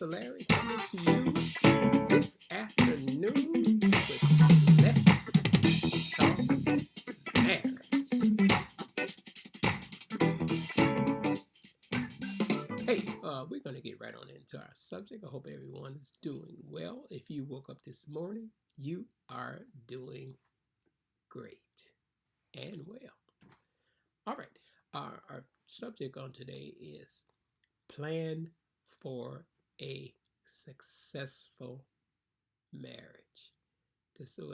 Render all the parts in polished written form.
Pastor Larry coming to you this afternoon with Let's Talk Marriage. Hey, we're going to get right on into our subject. I hope everyone is doing well. If you woke up this morning, you are doing great and well. All right, our subject on today is plan for a successful marriage. This is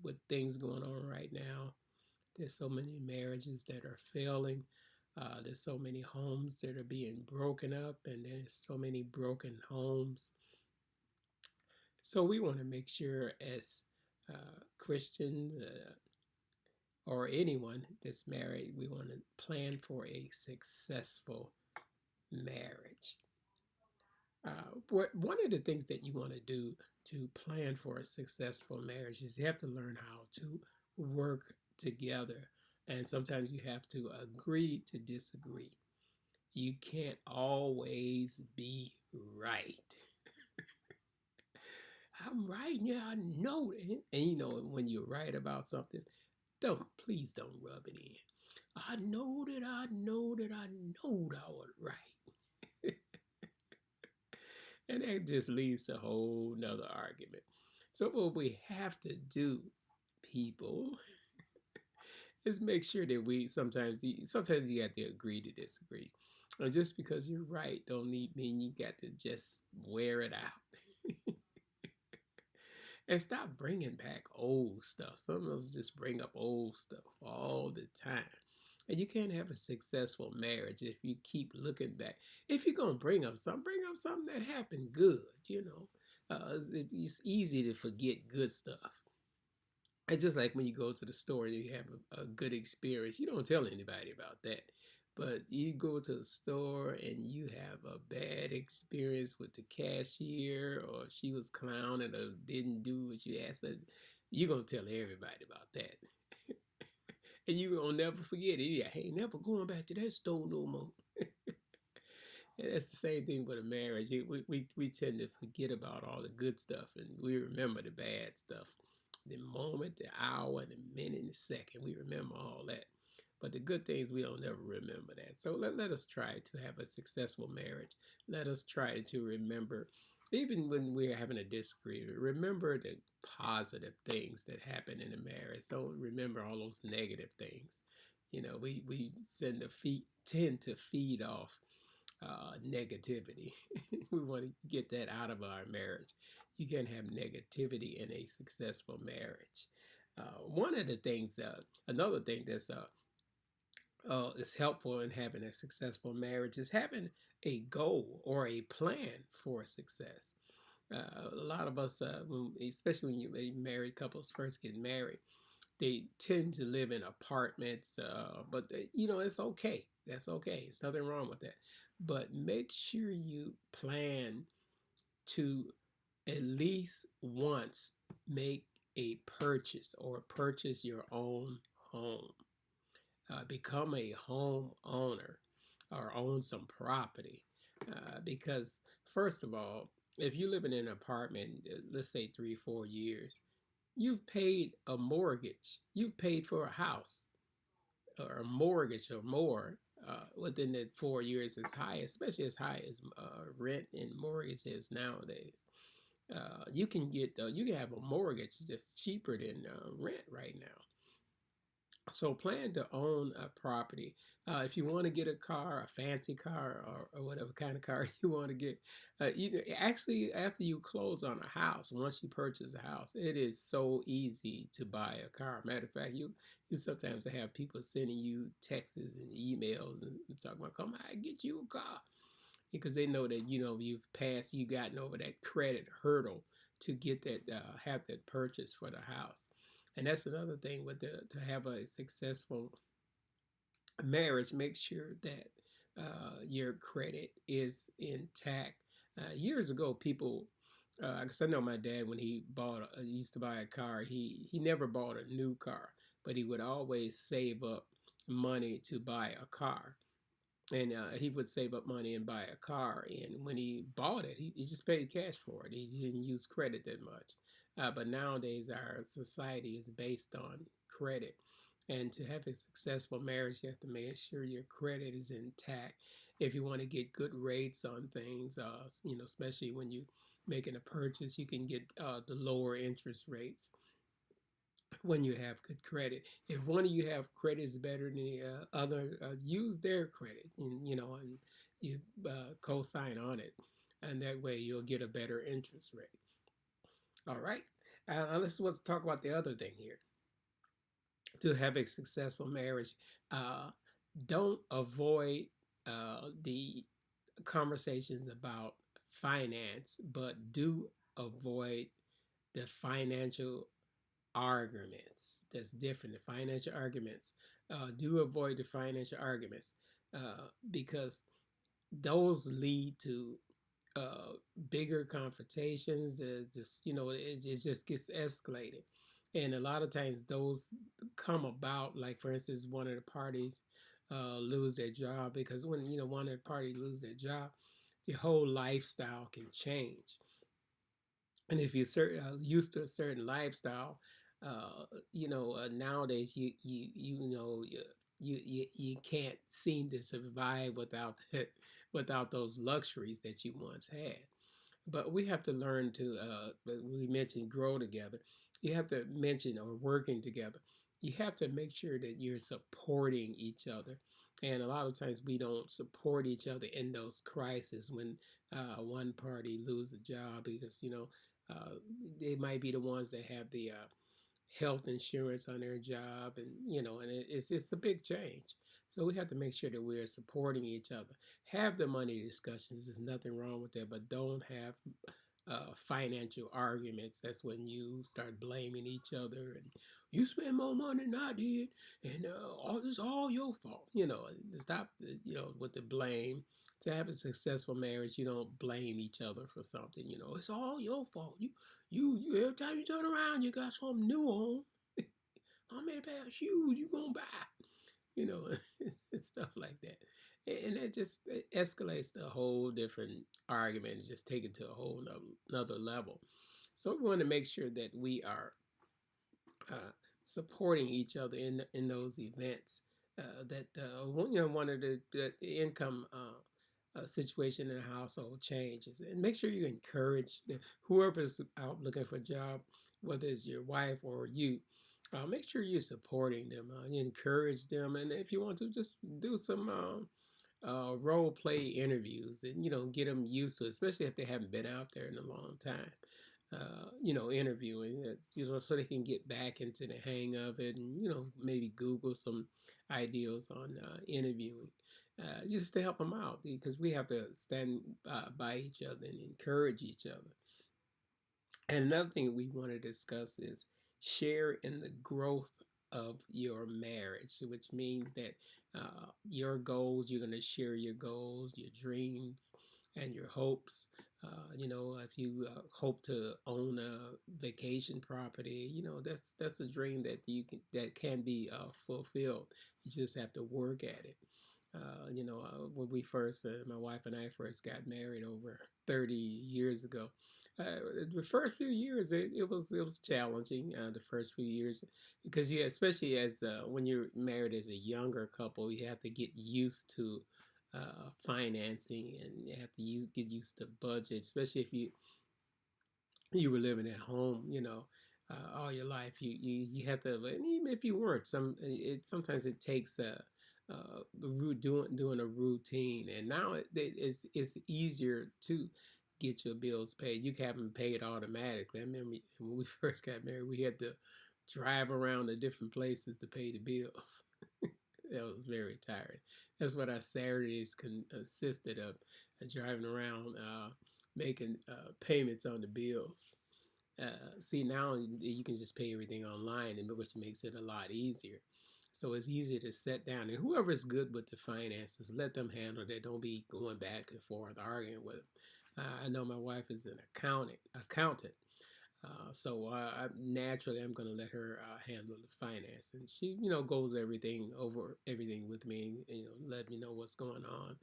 with things going on right now. There's so many marriages that are failing. There's so many homes that are being broken up, and there's so many broken homes. So we want to make sure, as Christians or anyone that's married, we want to plan for a successful marriage. One of the things that you want to do to plan for a successful marriage is you have to learn how to work together. And sometimes you have to agree to disagree. You can't always be right. I'm right, yeah, I know it. And you know, when you're right about something, please don't rub it in. I know that I know that I know that I was right. And that just leads to a whole nother argument. So what we have to do, people, is make sure that sometimes you have to agree to disagree. And just because you're right don't mean you got to just wear it out. And stop bringing back old stuff. Some of us just bring up old stuff all the time. And you can't have a successful marriage if you keep looking back. If you're going to bring up something that happened good, you know. It's easy to forget good stuff. It's just like when you go to the store and you have a good experience. You don't tell anybody about that. But you go to the store and you have a bad experience with the cashier, or she was clowning or didn't do what you asked her, you're going to tell everybody about that. And you're going to never forget it. Yeah, I ain't never going back to that store no more. And that's the same thing with a marriage. We tend to forget about all the good stuff, and we remember the bad stuff. The moment, the hour, the minute, and the second, we remember all that. But the good things, we don't ever remember that. So let us try to have a successful marriage. Let us try to remember, even when we're having a disagreement, remember the positive things that happen in a marriage. Don't remember all those negative things. You know, we tend to feed off negativity. We want to get that out of our marriage. You can't have negativity in a successful marriage. One of the things, another thing that's is helpful in having a successful marriage is having a goal or a plan for success. A lot of us, especially when married couples first get married, they tend to live in apartments, but you know, it's okay. That's okay. There's nothing wrong with that. But make sure you plan to at least once make a purchase or purchase your own home. Become a home owner or own some property. Because, first of all, if you live in an apartment, let's say 3, 4 years, you've paid a mortgage, you've paid for a house or a mortgage or more within the 4 years, especially as high as rent and mortgage is nowadays. You can have a mortgage that's cheaper than rent right now. So plan to own a property. If you want to get a car, a fancy car, or whatever kind of car you want to get, actually after you close on a house, once you purchase a house, it is so easy to buy a car. Matter of fact, you sometimes have people sending you texts and emails and talking about, come on, get you a car, because they know that you've gotten over that credit hurdle to get that have that purchase for the house. And that's another thing to have a successful marriage. Make sure that your credit is intact. Years ago, people, because I know my dad, when he used to buy a car, he never bought a new car, but he would always save up money to buy a car. and he would save up money and buy a car. And when he bought it, he just paid cash for it. He didn't use credit that much. But nowadays, our society is based on credit. And to have a successful marriage, you have to make sure your credit is intact. If you want to get good rates on things, especially when you making a purchase, you can get the lower interest rates when you have good credit. If one of you have credit is better than the other, use their credit, and you co-sign on it, and that way you'll get a better interest rate. All right. Let's talk about the other thing here. To have a successful marriage, uh, don't avoid the conversations about finance, but do avoid the financial arguments. That's different. The financial arguments. Do avoid the financial arguments because those lead to uh, bigger confrontations. It just gets escalated, and a lot of times those come about. Like for instance, one of the parties lose their job because when one of the parties lose their job, the whole lifestyle can change. And if you're used to a certain lifestyle, nowadays you can't seem to survive without without those luxuries that you once had. But we have to learn to we mentioned grow together. You have to mention or working together. You have to make sure that you're supporting each other. And a lot of times we don't support each other in those crises when one party loses a job because uh, they might be the ones that have the health insurance on their job, and it's a big change. So we have to make sure that we're supporting each other. Have the money discussions. There's nothing wrong with that, but don't have financial arguments. That's when you start blaming each other and you spend more money than I did, and all this is all your fault. Stop. With the blame. To have a successful marriage, you don't blame each other for something. It's all your fault. You. Every time you turn around, you got something new on. How many pair of shoes you gonna buy? You know, and stuff like that. And it just escalates to a whole different argument and just take it to a whole another level. So we want to make sure that we are uh, supporting each other in those events. That one of the income situation in the household changes, and make sure you encourage whoever's out looking for a job, whether it's your wife or you. Make sure you're supporting them. You encourage them, and if you want to, just do some role play interviews, and get them used to it, especially if they haven't been out there in a long time. Interviewing, so they can get back into the hang of it, and maybe Google some ideas on interviewing, just to help them out because we have to stand by each other and encourage each other. And another thing we want to discuss is share in the growth of your marriage, which means that your goals, you're going to share your goals, your dreams, and your hopes. If you hope to own a vacation property, that's a dream that can be fulfilled. You just have to work at it. When my wife and I first got married over 30 years ago, the first few years it was challenging. The first few years because especially as when you're married as a younger couple, you have to get used to financing, and you have to get used to budget, especially if you were living at home, all your life. You have to, and even if you weren't, sometimes it takes doing a routine, and now it's easier to get your bills paid. You can have them paid automatically. I remember when we first got married, we had to drive around to different places to pay the bills. That was very tiring. That's what our Saturdays consisted of, driving around making payments on the bills. See, now you can just pay everything online, and which makes it a lot easier. So it's easier to sit down, and whoever's good with the finances, let them handle that. Don't be going back and forth arguing with them. I know my wife is an accountant, Naturally, I'm going to let her handle the finance, and she, goes over everything with me. Let me know what's going on,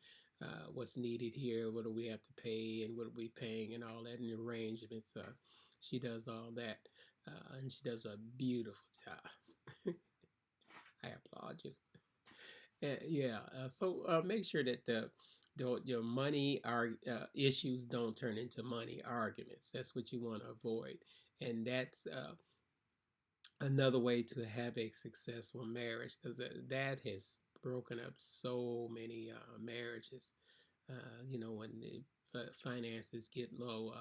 what's needed here, what do we have to pay, and what are we paying, and all that, and arrangements. She does all that, and she does a beautiful job. I applaud you. Yeah. So make sure that your money issues don't turn into money arguments. That's what you want to avoid, and that's another way to have a successful marriage, because that has broken up so many marriages. When the finances get low,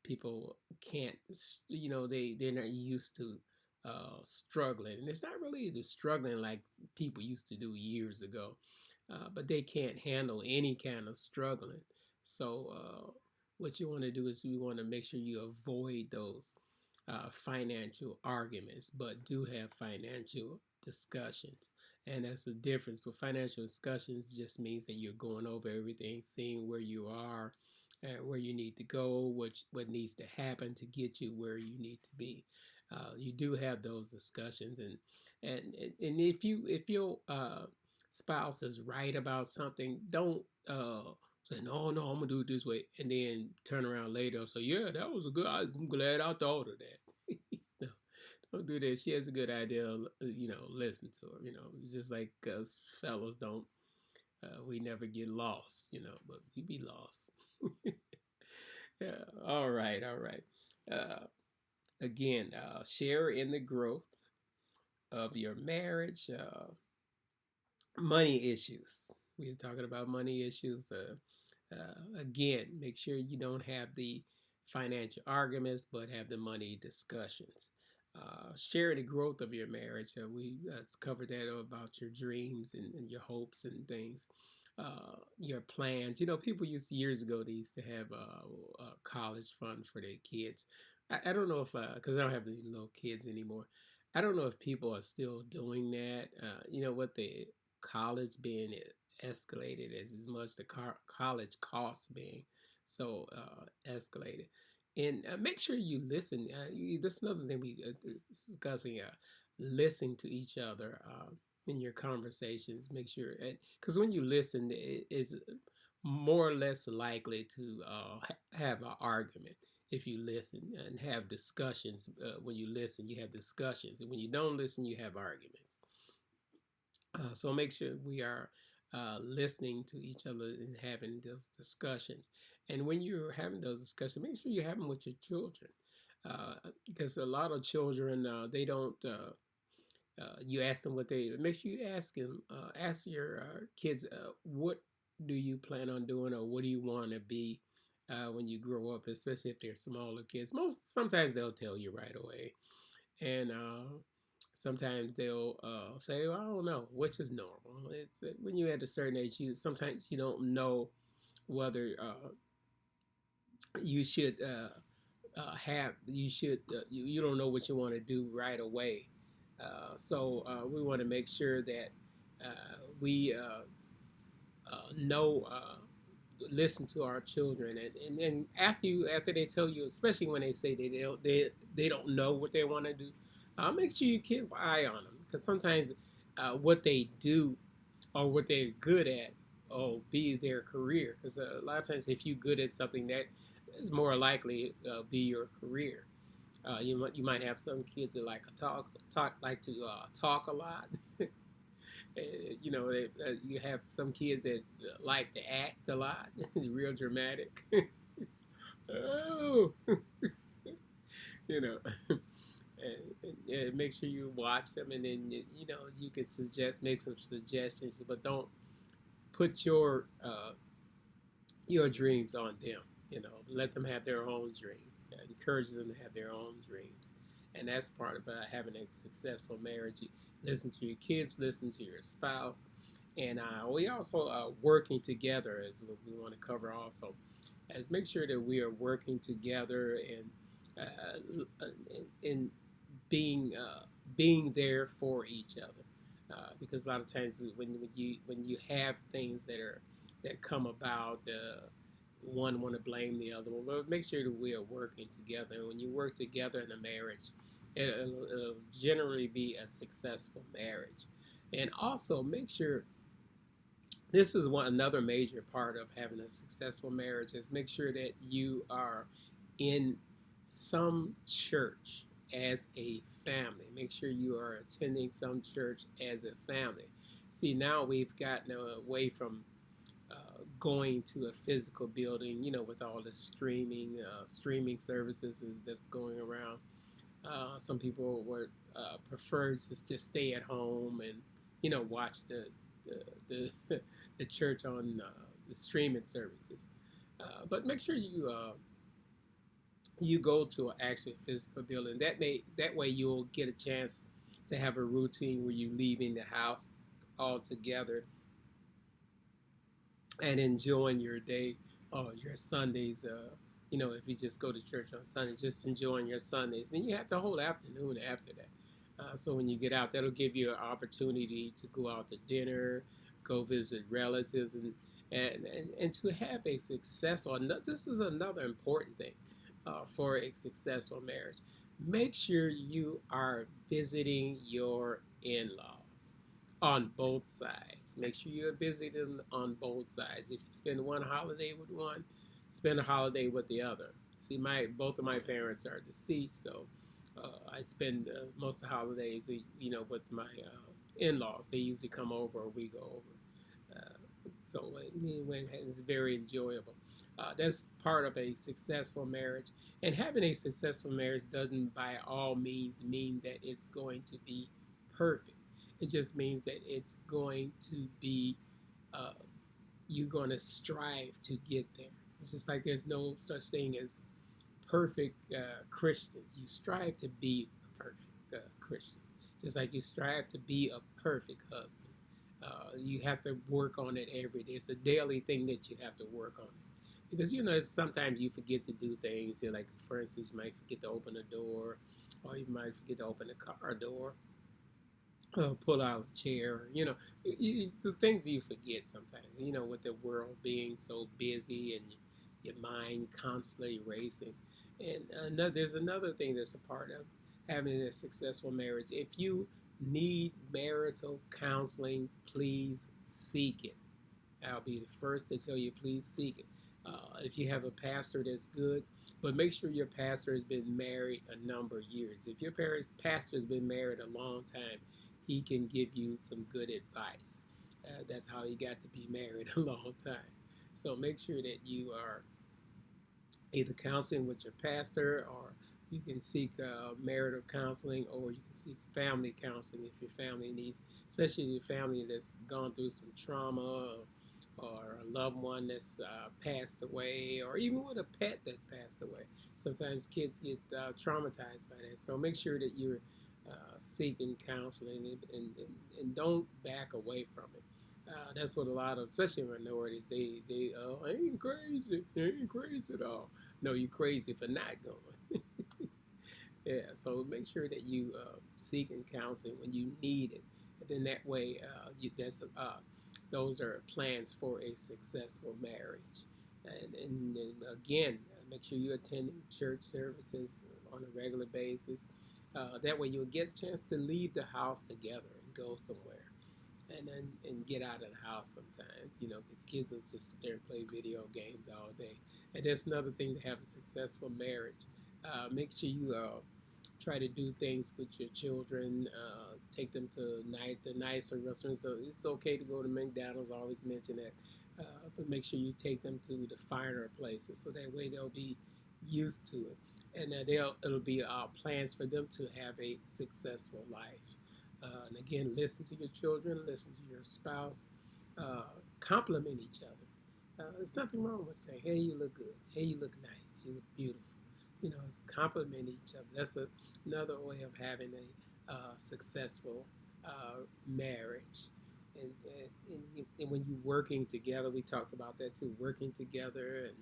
people can't, they're not used to struggling, and it's not really the struggling like people used to do years ago, but they can't handle any kind of struggling. So what you want to do is you want to make sure you avoid those financial arguments, but do have financial discussions. And that's the difference. With financial discussions, just means that you're going over everything, seeing where you are, where you need to go, what needs to happen to get you where you need to be. You do have those discussions, and if your spouse is right about something, don't say no, I'm gonna do it this way, and then turn around later and say, yeah, that was a good. I'm glad I thought of that. No, don't do that. She has a good idea. Listen to her. Just like us fellas don't. We never get lost. But we be lost. Yeah. All right. All right. Uh, Again, share in the growth of your marriage. Money issues. We're talking about money issues. Again, make sure you don't have the financial arguments, but have the money discussions. Share the growth of your marriage. We covered that about your dreams and your hopes and things. Your plans. People years ago, they used to have a college fund for their kids. I don't know if, because I don't have any little kids anymore. I don't know if people are still doing that. What the college being escalated as much the college costs being so escalated. And make sure you listen. That's another thing we discussing. Listen to each other in your conversations. Make sure, because when you listen, it is more or less likely to have an argument. If you listen and have discussions, when you listen, you have discussions, and when you don't listen, you have arguments. So make sure we are listening to each other and having those discussions. And when you're having those discussions, make sure you have them with your children, because a lot of children they don't. You ask them what they. Make sure you ask them. Ask your kids, what do you plan on doing, or what do you want to be when you grow up, especially if they're smaller kids. Sometimes they'll tell you right away, and sometimes they'll say, well, I don't know, which is normal. It's when you're at a certain age, sometimes you don't know whether you should you don't know what you want to do right away. So we want to make sure that we know. Listen to our children, and then after they tell you, especially when they say they don't know what they want to do, make sure you keep an eye on them, because sometimes what they do or what they're good at will be their career, because a lot of times if you're good at something, that is more likely be your career. You might have some kids that like to talk a lot. You have some kids that like to act a lot, real dramatic. Oh, you know, and make sure you watch them, and then you can make some suggestions, but don't put your dreams on them. Let them have their own dreams. Encourage them to have their own dreams, and that's part of having a successful marriage. You listen to your kids, listen to your spouse, and we also working together, as we want to cover also, as make sure that we are working together and being there for each other, because a lot of times when you have things that come about, one want to blame the other one, but make sure that we are working together. And when you work together in a marriage, it'll generally be a successful marriage. And also make sure this is one another major part of having a successful marriage is make sure that you are in some church as a family. Make sure you are attending some church as a family. See, now we've gotten away from going to a physical building, with all the streaming services that's going around. Some people would prefer just to stay at home and watch the the church on the streaming services. But make sure you go to an actual physical building. That way you'll get a chance to have a routine where you leaving the house all together and enjoying your day or your Sundays. If you just go to church on Sunday, just enjoying your Sundays. Then you have the whole afternoon after that. So when you get out, that'll give you an opportunity to go out to dinner, go visit relatives, and to have a successful. This is another important thing for a successful marriage. Make sure you are visiting your in-laws on both sides. Make sure you're visiting on both sides. If you spend one holiday with one, spend a holiday with the other. See, both of my parents are deceased, so I spend most of the holidays, with my in-laws. They usually come over, or we go over. So it's very enjoyable. That's part of a successful marriage. And having a successful marriage doesn't by all means mean that it's going to be perfect. It just means that it's going to be, you're going to strive to get there. It's just like there's no such thing as perfect Christians. You strive to be a perfect Christian. Just like you strive to be a perfect husband. You have to work on it every day. It's a daily thing that you have to work on it. Because, sometimes you forget to do things. Like, for instance, you might forget to open a door, or you might forget to open a car door. Pull out a chair, the things you forget sometimes, with the world being so busy and your mind constantly racing. And there's another thing that's a part of having a successful marriage. If you need marital counseling, please seek it. I'll be the first to tell you, please seek it. If you have a pastor, that's good, but make sure your pastor has been married a number of years. If your pastor has been married a long time, he can give you some good advice. That's how he got to be married a long time. So make sure that you are either counseling with your pastor, or you can seek marital counseling, or you can seek family counseling if your family needs, especially your family that's gone through some trauma, or a loved one that's passed away, or even with a pet that passed away. Sometimes kids get traumatized by that. So make sure that you're seeking counseling, and don't back away from it. That's what a lot of, especially minorities, they I ain't crazy. I ain't crazy at all. No, you're crazy for not going. Yeah, so make sure that you seeking counseling when you need it. And then that way, those are plans for a successful marriage. And again, make sure you're attending church services on a regular basis. That way you'll get a chance to leave the house together and go somewhere, and get out of the house sometimes, because kids will just sit there and play video games all day. And that's another thing to have a successful marriage. Make sure you try to do things with your children. Take them to the nicer restaurants. So it's okay to go to McDonald's. I always mention that. But make sure you take them to the finer places, so that way they'll be used to it. And it'll be plans for them to have a successful life. And again, listen to your children, listen to your spouse, compliment each other. There's nothing wrong with saying, "Hey, you look good. Hey, you look nice. You look beautiful." It's compliment each other. That's another way of having a successful marriage. And when you're working together, we talked about that too. Working together, and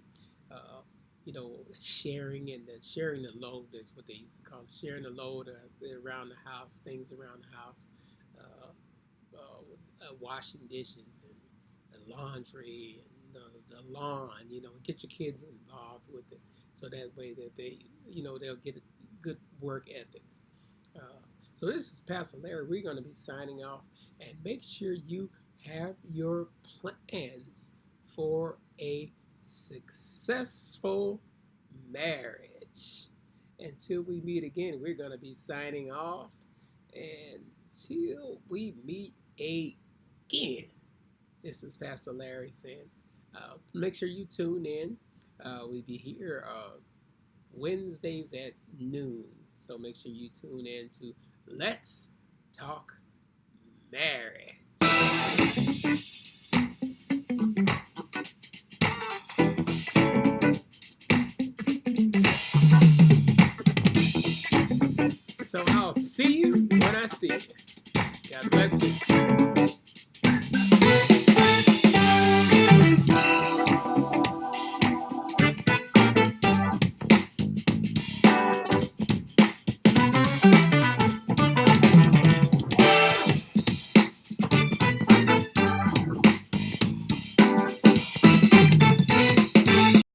sharing, and sharing the load is what they used to call it. Sharing the load around the house, things around the house, washing dishes, and laundry, the lawn, get your kids involved with it, so that way that they'll get good work ethics. Uh, so this is Pastor Larry. We're going to be signing off, and make sure you have your plans for a successful marriage. Until we meet again, we're going to be signing off. Until we meet again, this is Pastor Larry saying, make sure you tune in. We'll be here Wednesdays at noon. So make sure you tune in to Let's Talk Marriage. So I'll see you when I see you. God bless you.